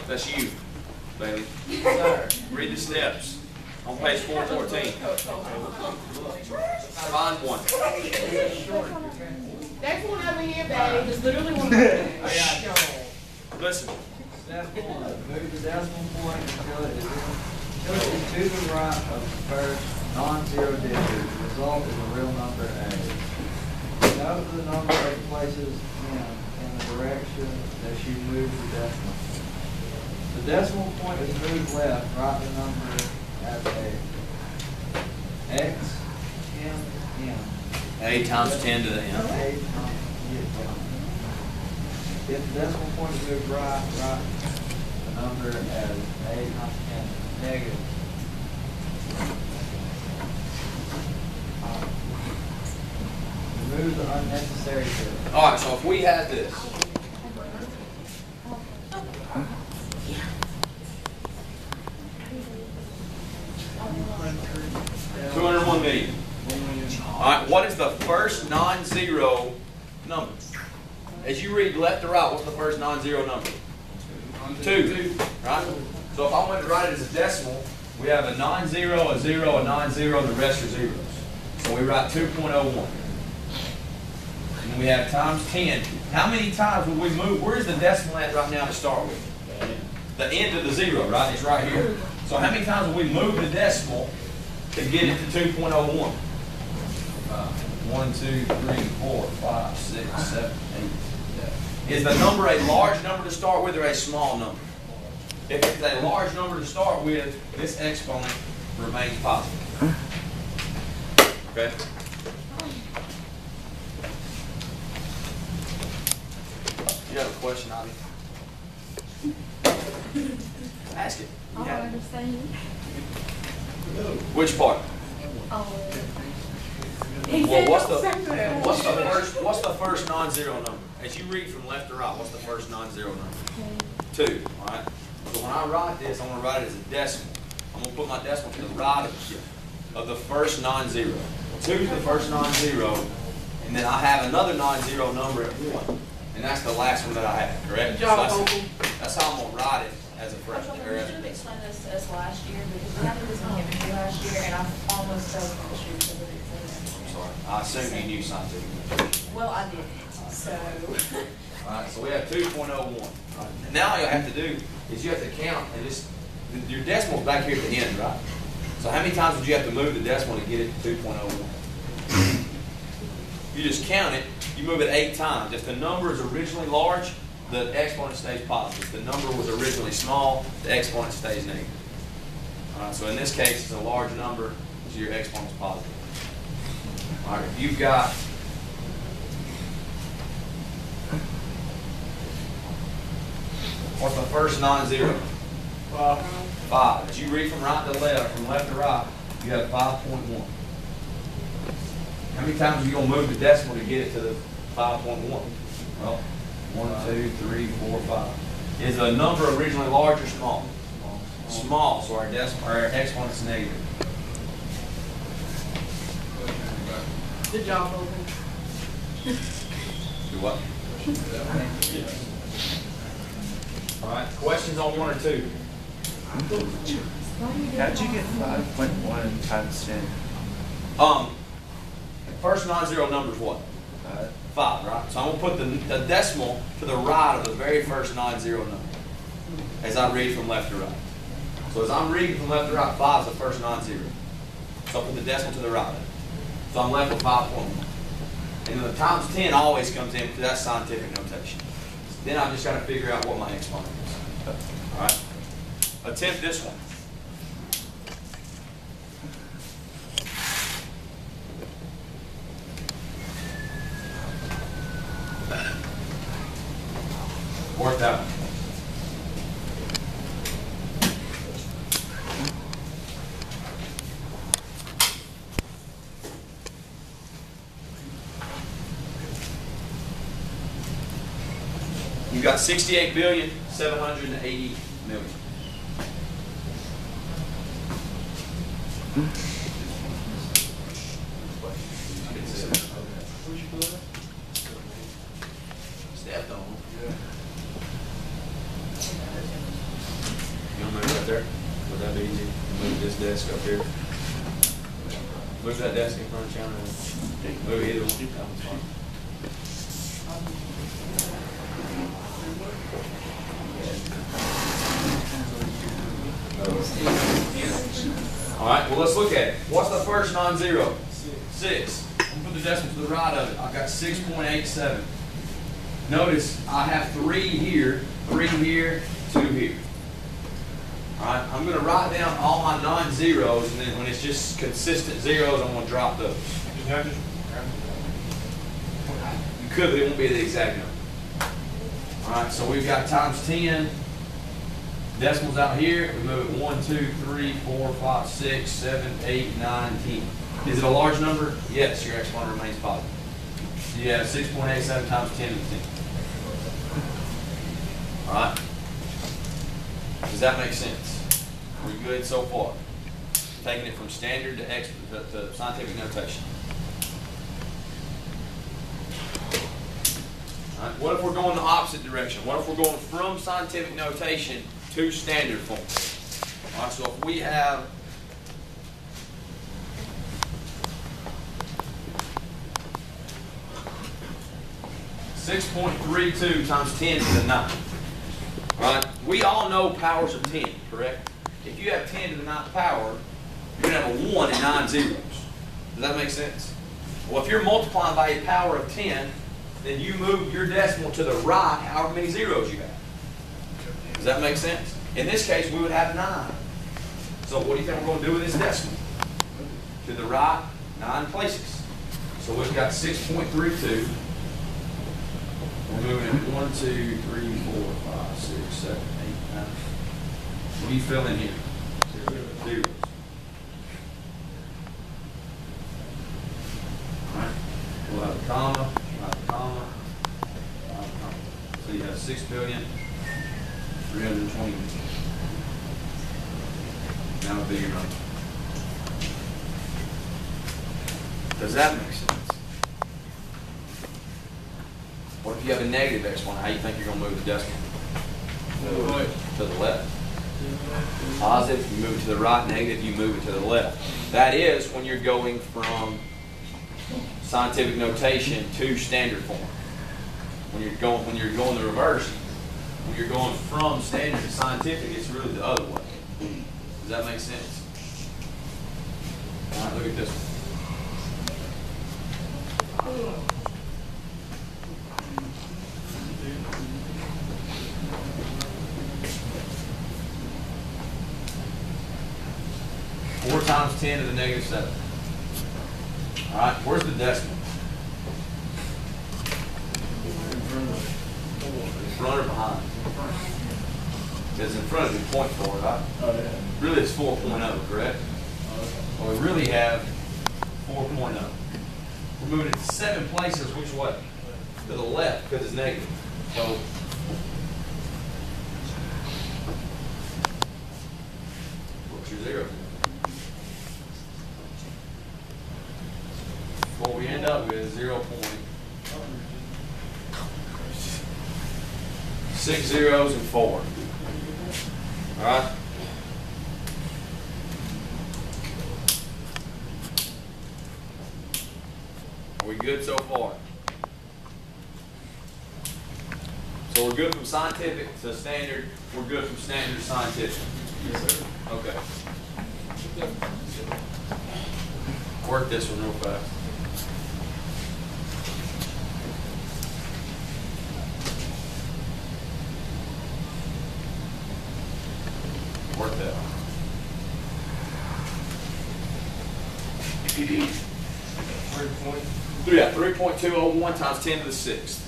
That's you, Bailey. Yes, sir. Read the steps on page 414. Find one. There's one over here, Bailey. There's literally one over there. Listen. Step 1. Move the decimal point until it is to the right of the first non-zero digit. The result is a real number A. Note the number of places in the direction that you move the decimal. The decimal point is moved left. Write the number as A. X, M, M. A times 10 to the M. A times, yeah. If the decimal point is moved right, write the number as A times 10 negative. Remove the unnecessary zero. All right, so if we had this. $201 million. All right, what is the first non-zero number? As you read left to right, what's the first non-zero number? 2, right? So if I went to write it as a decimal, we have a non-zero, a 0, a non-zero, and the rest are zeros. So we write 2.01. And we have times 10. How many times would we move? Where's the decimal at right now to start with? The end of the 0, right? It's right here. So how many times would we move the decimal to get it to 2.01? 1, 2, 3, 4, 5, 6, 7, 8. Is the number a large number to start with or a small number? If it's a large number to start with, this exponent remains positive. Okay? You have a question, Ivy? Ask it. I don't understand. Which part? Well, what's the first non-zero number? As you read from left to right, what's the first non-zero number? 2. All right. So when I write this, I'm going to write it as a decimal. I'm going to put my decimal to the right of the first non-zero. 2 is the first non-zero, and then I have another non-zero number at 1, and that's the last one that I have. Correct? So that's how I'm going to write it as a freshman. We should have explained this to us last year because we had this in chemistry last year, and I almost failed chemistry because of it. I'm sorry. I assume you knew scientific. Well, I didn't. So. Alright, so we have 2.01. And now all you have to do is you have to count and just, your decimal's back here at the end, right? So how many times would you have to move the decimal to get it to 2.01? You just count it, you move it 8 times. If the number is originally large, the exponent stays positive. If the number was originally small, the exponent stays negative. Alright, so in this case, it's a large number, so your exponent's positive. Alright, if you've got what's the first non-zero? 5. As you read from right to left, from left to right, you have 5.1. How many times are you going to move the decimal to get it to the 5.1? Well, 1, 2, 3, 4, 5. Is the number originally large or small? Small, so our exponent's negative. Good job, Logan. Do what? All right. Questions on 1 or 2? How did you get 5.1 times 10? First non-zero number is what? 5, right? So I'm going to put the decimal to the right of the very first non-zero number as I read from left to right. So as I'm reading from left to right, 5 is the first non-zero. So I put the decimal to the right of it. So I'm left with 5.1. And then the times 10 always comes in because that's scientific notation. Then I've just got to figure out what my exponent is. All right? Attempt this one. Work that one. You've got 68,780,000,000. Stepped on. up easy. Move this desk up here. Move that desk in front of you. Move either one. All right, well, let's look at it. What's the first non-zero? 6. I'm going to put the decimal to the right of it. I've got 6.87. Notice I have 3 here, 2 here. All right, I'm going to write down all my non-zeros, and then when it's just consistent zeros, I'm going to drop those. You could, but it won't be the exact number. All right, so we've got times 10. Decimals out here, we move it 1, 2, 3, 4, 5, 6, 7, 8, 9, 10. Is it a large number? Yes, your exponent remains positive. So you have 6.87 times 10 to the 10. All right? Does that make sense? We're good so far. Taking it from standard to scientific notation. All right, what if we're going the opposite direction? What if we're going from scientific notation to standard form? All right, so if we have (6.32) times 10 to the 9. All right, we all know powers of 10, correct? If you have 10 to the 9th power, you're going to have a 1 and 9 zeros. Does that make sense? Well, if you're multiplying by a power of 10, then you move your decimal to the right however many zeros you have. Does that make sense? In this case, we would have 9. So what do you think we're going to do with this decimal? To the right, 9 places. So we've got 6.32. We're moving it 1, 2, 3, 4, 5, 6, 7, 8, 9. What do you fill in here? Zeros. All right. We'll have a comma. So you have 6,320,000,000. Now a bigger number. Does that make sense? What if you have a negative exponent? How do you think you're going to move the decimal? To the left. Positive, you move it to the right. Negative, you move it to the left. That is when you're going from scientific notation to standard form. When you're going the reverse, when you're going from standard to scientific, it's really the other way. Does that make sense? All right, look at this one. 4 times 10 to the negative 7. All right, where's the decimal? In front or behind? It's in front of the point forward, right? Oh, yeah. Really, it's 4.0, correct? Well, we really have 4.0. We're moving it to 7 places, which way? To the left, because it's negative. So, what's your zero? What we end up with is 0.6 zeros and 4. All right. Are we good so far? So we're good from scientific to standard. We're good from standard to scientific. Yes, sir. Okay. Work this one real fast. Work that. 3.201 times 10 to the 6th.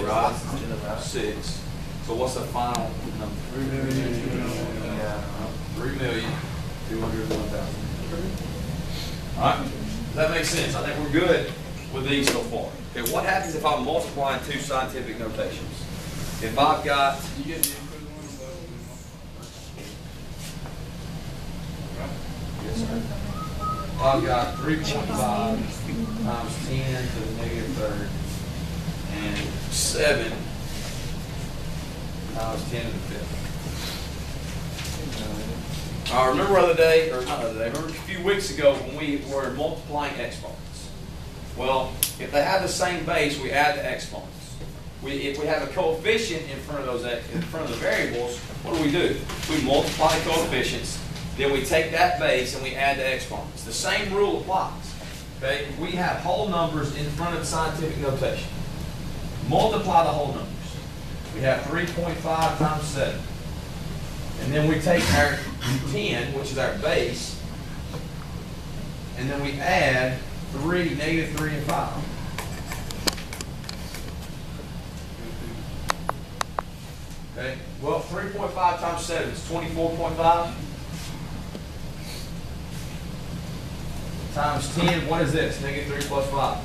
Right, 6. So what's the final number? 3,201,000. All right, does that make sense? I think we're good with these so far. Okay, what happens if I'm multiplying two scientific notations? If I've got, yes, sir. I've got 3.5 times 10 to the negative third and 7 times 10 to the fifth. I remember remember a few weeks ago when we were multiplying exponents. Well, if they have the same base, we add the exponents. If we have a coefficient in front of the variables, what do? We multiply the coefficients, then we take that base and we add the exponents. The same rule applies. Okay? We have whole numbers in front of the scientific notation. Multiply the whole numbers. We have 3.5 times 7. And then we take our 10, which is our base, and then we add negative 3 and 5. Okay, well, 3.5 times 7 is 24.5. Times 10, what is this? Negative 3 plus 5.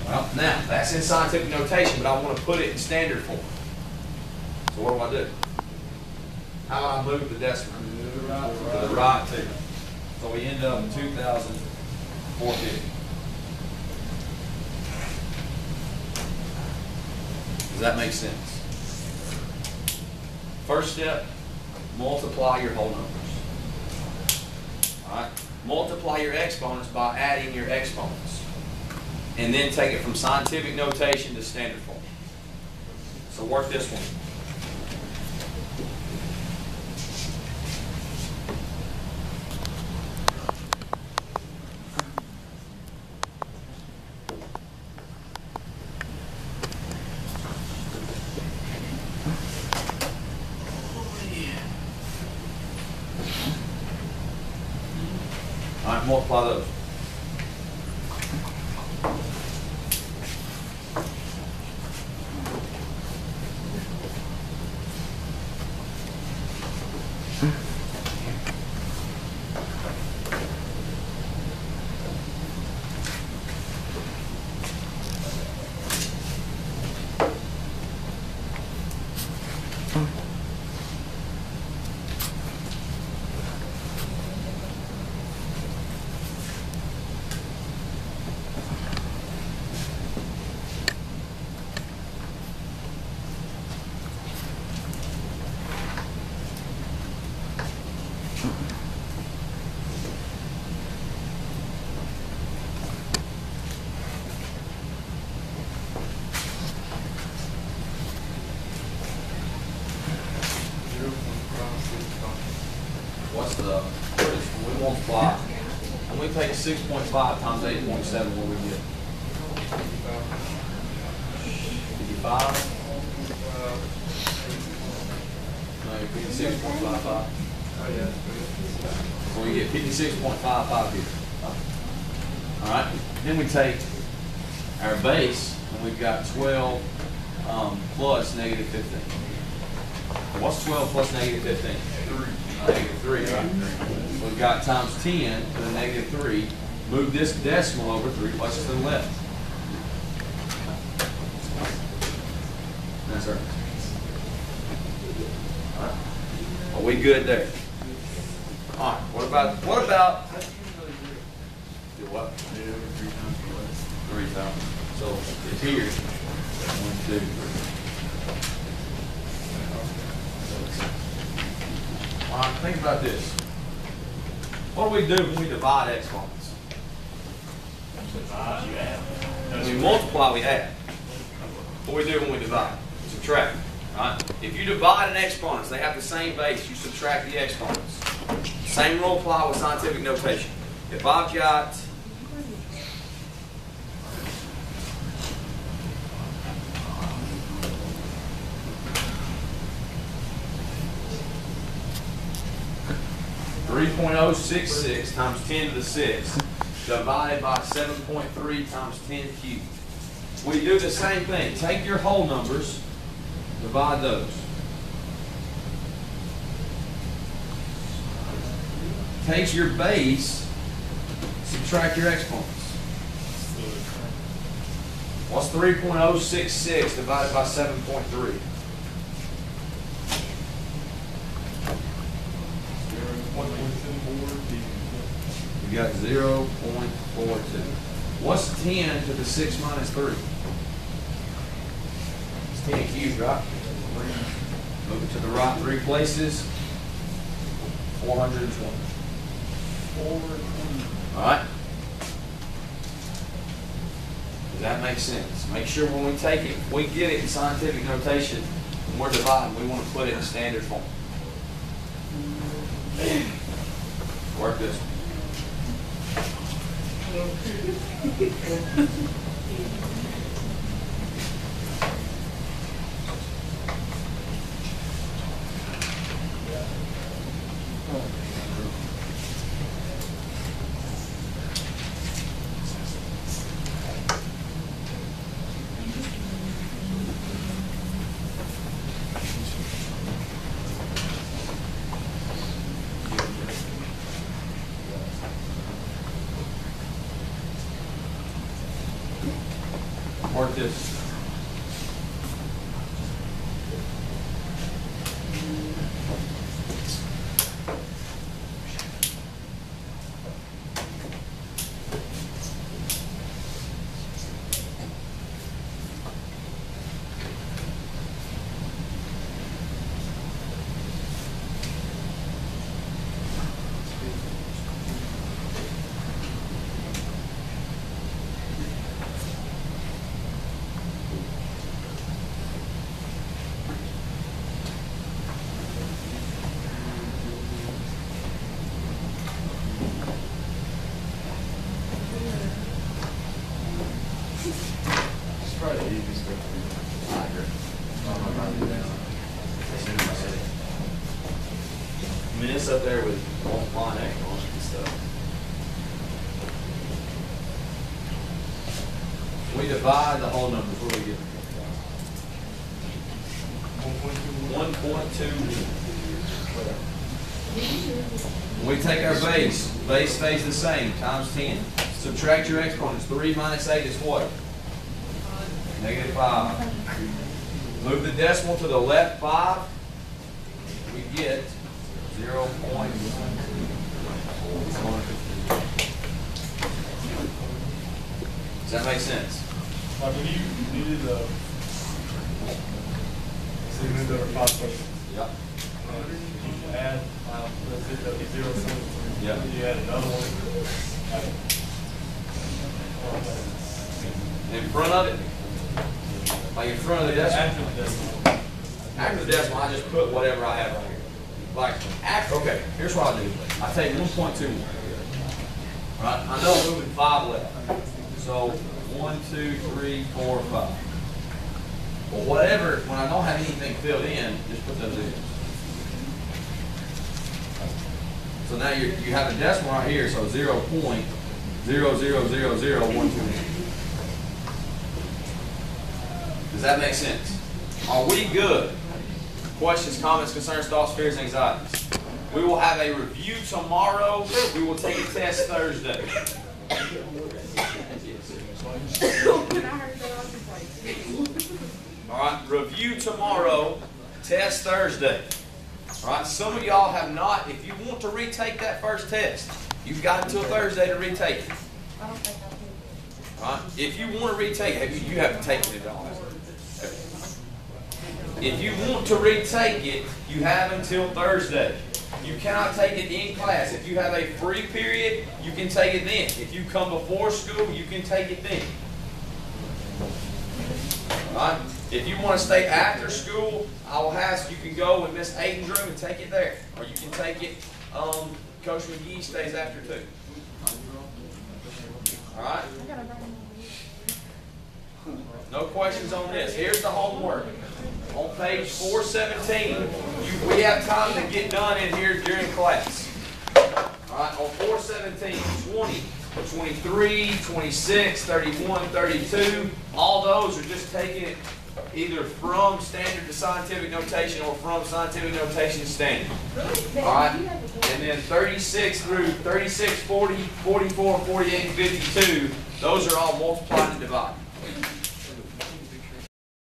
Well, now, that's in scientific notation, but I want to put it in standard form. So what do? How do I move the decimal? To the right, too. So we end up with 2,450. Does that make sense? First step, multiply your whole numbers. All right? Multiply your exponents by adding your exponents. And then take it from scientific notation to standard form. So work this one. All right, multiply those. We multiply, and we take 6.5 times 8.7, what we get? 55? No, 56.55. Oh, yeah. Well, you get 56.55 here. All right. Then we take our base, and we've got 12 plus negative 15. What's 12 plus negative 15? 3. Negative 3, right? We've got times 10 to the negative 3. Move this decimal over 3 places to the left. That's right. All right. Are we good there? All right. What about? Do what? 3 times. So it's here. 1, 2, 3. All right, think about this. What do we do when we divide exponents? When we multiply, we add. What do we do when we divide? Subtract. Right? If you divide an exponent, they have the same base, you subtract the exponents. Same rule apply with scientific notation. If I've got 3.066 times 10 to the 6 divided by 7.3 times 10 cubed. we do the same thing. Take your whole numbers, divide those. Take your base, subtract your exponents. What's 3.066 divided by 7.3? You got 0.42. What's 10 to the 6 minus 3? It's 10 cubed, right? Move it to the right 3 places. 420. All right? Does that make sense? Make sure when we take it, we get it in scientific notation, when we're dividing, we want to put it in standard form. Work this one. Work this. I mean, it's up there with line X on it and stuff. We divide the whole numbers. What do we get? 1.2. When we take our base stays the same, times 10. Subtract your exponents. 3 minus 8 is what? -5. Move the decimal to the left 5. We get 0.1. Does that make sense? Like when you did the segment over 5 questions, Yep. you add, let's say that 0.3. Yep. You add another one. In front of it, like in front of the decimal. After the decimal. After the decimal, I just put whatever I have right here. Like after, okay, here's what I do. I take 1.21. Right? I know I'm moving 5 left. So 1, 2, 3, 4, 5. Well, whatever, when I don't have anything filled in, just put those in. So now you have a decimal right here, so 0.0000121. Does that make sense? Are we good? Questions, comments, concerns, thoughts, fears, anxieties. We will have a review tomorrow. We will take a test Thursday. All right, review tomorrow, test Thursday. All right, some of y'all have not. If you want to retake that first test, you've got until Thursday to retake it. I don't think I can. All right, if you want to retake it, you haven't taken it all. If you want to retake it, you have until Thursday. You cannot take it in class. If you have a free period, you can take it then. If you come before school, you can take it then. All right? If you want to stay after school, I will ask you can go in Miss Aiden's room and take it there. Or you can take it, Coach McGee stays after too. All right? No questions on this. Here's the homework. On page 417, we have time to get done in here during class. All right, on 417, 20 23, 26, 31, 32. All those are just taking it either from standard to scientific notation or from scientific notation to standard. All right? And then 36 through 36, 40, 44, 48, and 52, those are all multiplied and divided.